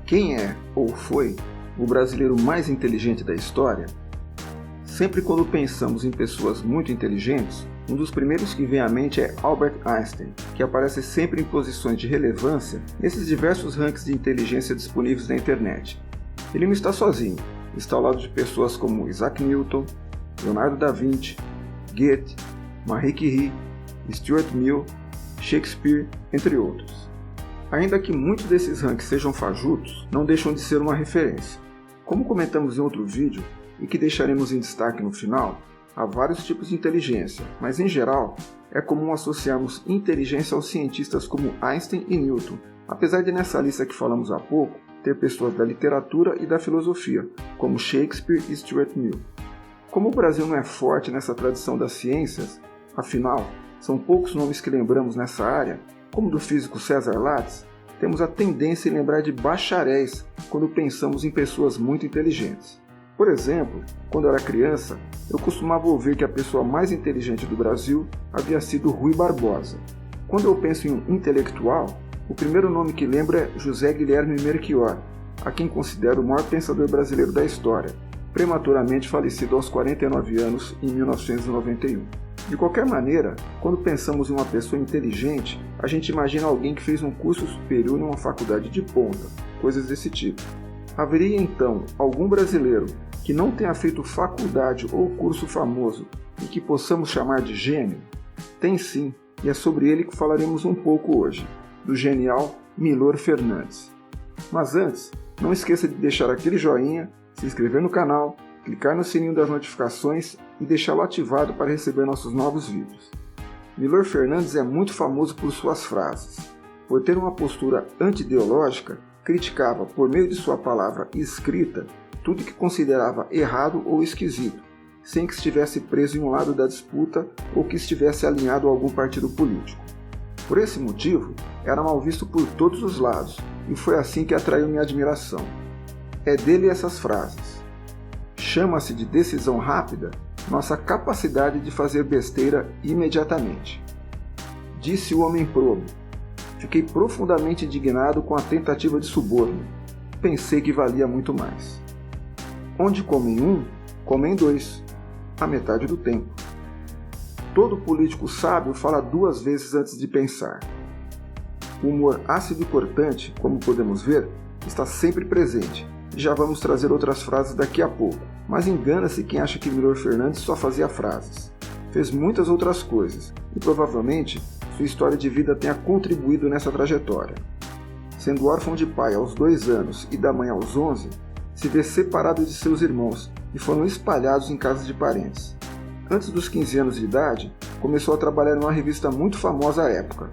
Quem é ou foi o brasileiro mais inteligente da história? Sempre quando pensamos em pessoas muito inteligentes, um dos primeiros que vem à mente é Albert Einstein, que aparece sempre em posições de relevância nesses diversos rankings de inteligência disponíveis na internet. Ele não está sozinho, está ao lado de pessoas como Isaac Newton, Leonardo da Vinci, Goethe, Marie Curie, Stuart Mill, Shakespeare, entre outros. Ainda que muitos desses rankings sejam fajutos, não deixam de ser uma referência. Como comentamos em outro vídeo, e que deixaremos em destaque no final, há vários tipos de inteligência, mas em geral, é comum associarmos inteligência aos cientistas como Einstein e Newton, apesar de nessa lista que falamos há pouco, ter pessoas da literatura e da filosofia, como Shakespeare e Stuart Mill. Como o Brasil não é forte nessa tradição das ciências, afinal, são poucos nomes que lembramos nessa área, como do físico César Lattes, temos a tendência em lembrar de bacharéis quando pensamos em pessoas muito inteligentes. Por exemplo, quando eu era criança, eu costumava ouvir que a pessoa mais inteligente do Brasil havia sido Rui Barbosa. Quando eu penso em um intelectual, o primeiro nome que lembro é José Guilherme Melchior, a quem considero o maior pensador brasileiro da história, prematuramente falecido aos 49 anos em 1991. De qualquer maneira, quando pensamos em uma pessoa inteligente, a gente imagina alguém que fez um curso superior em uma faculdade de ponta, coisas desse tipo. Haveria então algum brasileiro que não tenha feito faculdade ou curso famoso e que possamos chamar de gênio? Tem sim, e é sobre ele que falaremos um pouco hoje, do genial Milor Fernandes. Mas antes, não esqueça de deixar aquele joinha, se inscrever no canal, clicar no sininho das notificações e deixá-lo ativado para receber nossos novos vídeos. Milor Fernandes é muito famoso por suas frases. Por ter uma postura anti-ideológica, criticava, por meio de sua palavra escrita, tudo que considerava errado ou esquisito, sem que estivesse preso em um lado da disputa ou que estivesse alinhado a algum partido político. Por esse motivo, era mal visto por todos os lados, e foi assim que atraiu minha admiração. É dele essas frases. Chama-se de decisão rápida nossa capacidade de fazer besteira imediatamente. Disse o homem probo. Fiquei profundamente indignado com a tentativa de suborno. Pensei que valia muito mais. Onde comem um, comem dois, a metade do tempo. Todo político sábio fala duas vezes antes de pensar. O humor ácido e cortante, como podemos ver, está sempre presente. Já vamos trazer outras frases daqui a pouco, mas engana-se quem acha que Milor Fernandes só fazia frases. Fez muitas outras coisas, e provavelmente sua história de vida tenha contribuído nessa trajetória. Sendo órfão de pai aos 2 anos e da mãe aos 11, se vê separado de seus irmãos e foram espalhados em casas de parentes. Antes dos 15 anos de idade, começou a trabalhar numa revista muito famosa à época.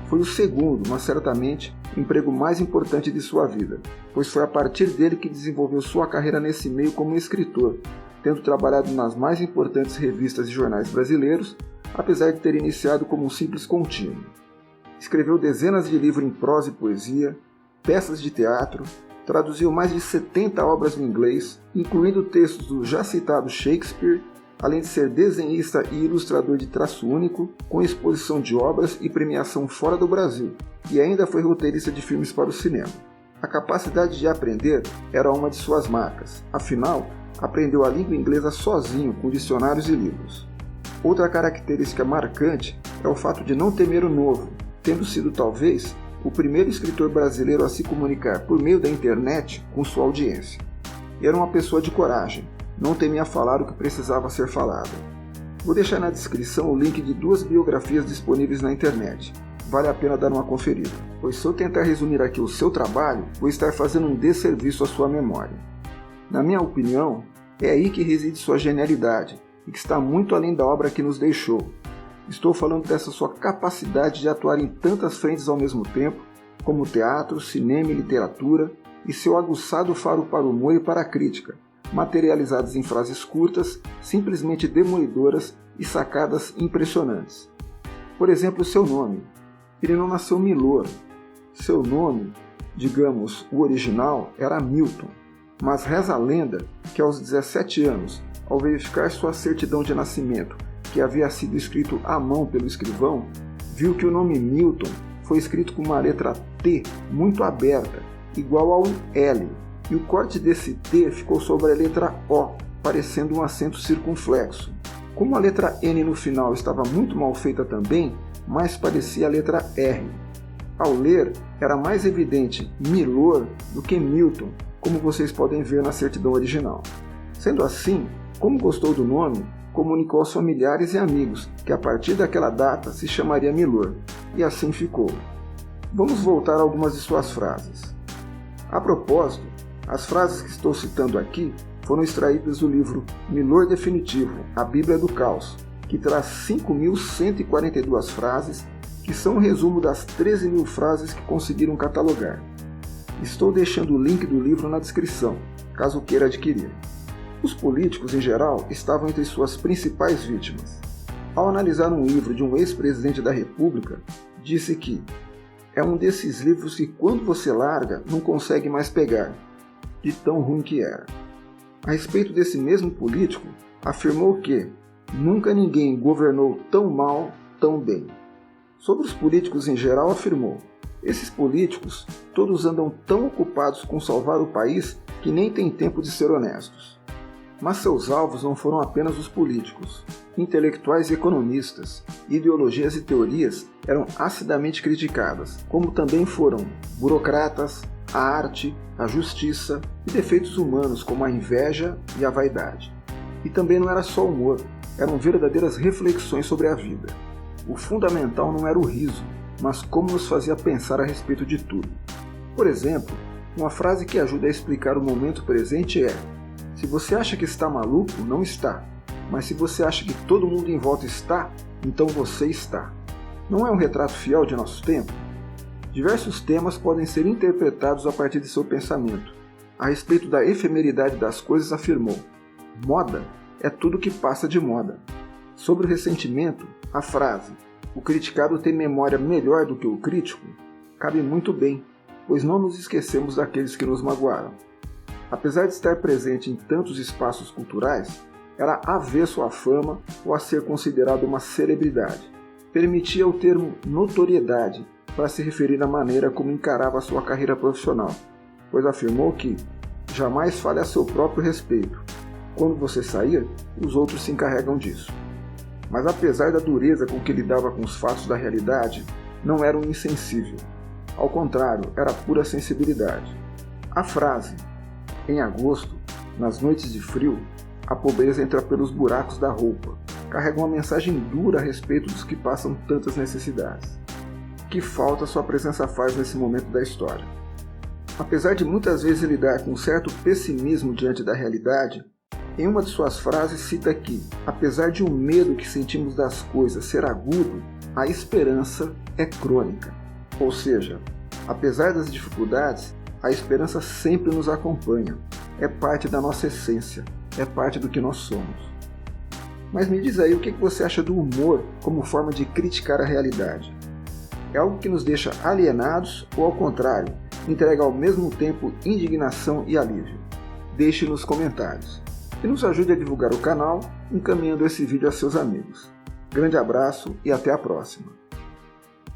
Foi o segundo, mas certamente, emprego mais importante de sua vida, pois foi a partir dele que desenvolveu sua carreira nesse meio como escritor, tendo trabalhado nas mais importantes revistas e jornais brasileiros, apesar de ter iniciado como um simples contínuo. Escreveu dezenas de livros em prosa e poesia, peças de teatro, traduziu mais de 70 obras no inglês, incluindo textos do já citado Shakespeare, além de ser desenhista e ilustrador de traço único, com exposição de obras e premiação fora do Brasil, e ainda foi roteirista de filmes para o cinema. A capacidade de aprender era uma de suas marcas, afinal, aprendeu a língua inglesa sozinho com dicionários e livros. Outra característica marcante é o fato de não temer o novo, tendo sido talvez o primeiro escritor brasileiro a se comunicar por meio da internet com sua audiência. Era uma pessoa de coragem, não temia falar o que precisava ser falado. Vou deixar na descrição o link de 2 biografias disponíveis na internet. Vale a pena dar uma conferida, pois se eu tentar resumir aqui o seu trabalho, vou estar fazendo um desserviço à sua memória. Na minha opinião, é aí que reside sua genialidade, e que está muito além da obra que nos deixou. Estou falando dessa sua capacidade de atuar em tantas frentes ao mesmo tempo, como teatro, cinema e literatura, e seu aguçado faro para o humor e para a crítica, materializados em frases curtas, simplesmente demolidoras e sacadas impressionantes. Por exemplo, seu nome. Ele não nasceu Milor. Seu nome, digamos, o original, era Milton. Mas reza a lenda que aos 17 anos, ao verificar sua certidão de nascimento, que havia sido escrito à mão pelo escrivão, viu que o nome Milton foi escrito com uma letra T muito aberta igual a um L, e o corte desse T ficou sobre a letra O, parecendo um acento circunflexo. Como a letra N no final estava muito mal feita também, mais parecia a letra R. Ao ler, era mais evidente Milor do que Milton, como vocês podem ver na certidão original. Sendo assim, como gostou do nome, comunicou aos familiares e amigos que a partir daquela data se chamaria Milor, e assim ficou. Vamos voltar a algumas de suas frases. A propósito, as frases que estou citando aqui foram extraídas do livro Milor Definitivo, a Bíblia do Caos, que traz 5.142 frases, que são o resumo das 13.000 frases que conseguiram catalogar. Estou deixando o link do livro na descrição, caso queira adquirir. Os políticos, em geral, estavam entre suas principais vítimas. Ao analisar um livro de um ex-presidente da República, disse que é um desses livros que quando você larga, não consegue mais pegar, de tão ruim que era. A respeito desse mesmo político, afirmou que nunca ninguém governou tão mal, tão bem. Sobre os políticos em geral, afirmou: esses políticos todos andam tão ocupados com salvar o país que nem têm tempo de ser honestos. Mas seus alvos não foram apenas os políticos. Intelectuais e economistas, ideologias e teorias eram acidamente criticadas, como também foram burocratas, a arte, a justiça e defeitos humanos como a inveja e a vaidade. E também não era só humor, eram verdadeiras reflexões sobre a vida. O fundamental não era o riso, mas como nos fazia pensar a respeito de tudo. Por exemplo, uma frase que ajuda a explicar o momento presente é: se você acha que está maluco, não está. Mas se você acha que todo mundo em volta está, então você está. Não é um retrato fiel de nosso tempo? Diversos temas podem ser interpretados a partir de seu pensamento. A respeito da efemeridade das coisas, afirmou: moda é tudo que passa de moda. Sobre o ressentimento, a frase "o criticado tem memória melhor do que o crítico" cabe muito bem, pois não nos esquecemos daqueles que nos magoaram. Apesar de estar presente em tantos espaços culturais, era avesso à fama ou a ser considerado uma celebridade. Permitia o termo notoriedade para se referir à maneira como encarava sua carreira profissional, pois afirmou que jamais fale a seu próprio respeito. Quando você sair, os outros se encarregam disso. Mas apesar da dureza com que lidava com os fatos da realidade, não era um insensível. Ao contrário, era pura sensibilidade. A frase "em agosto, nas noites de frio, a pobreza entra pelos buracos da roupa" carrega uma mensagem dura a respeito dos que passam tantas necessidades. Que falta sua presença faz nesse momento da história. Apesar de muitas vezes lidar com um certo pessimismo diante da realidade, em uma de suas frases cita que, apesar de um medo que sentimos das coisas ser agudo, a esperança é crônica. Ou seja, apesar das dificuldades, a esperança sempre nos acompanha. É parte da nossa essência, é parte do que nós somos. Mas me diz aí o que você acha do humor como forma de criticar a realidade. É algo que nos deixa alienados ou, ao contrário, entrega ao mesmo tempo indignação e alívio? Deixe nos comentários. E nos ajude a divulgar o canal encaminhando esse vídeo a seus amigos. Grande abraço e até a próxima!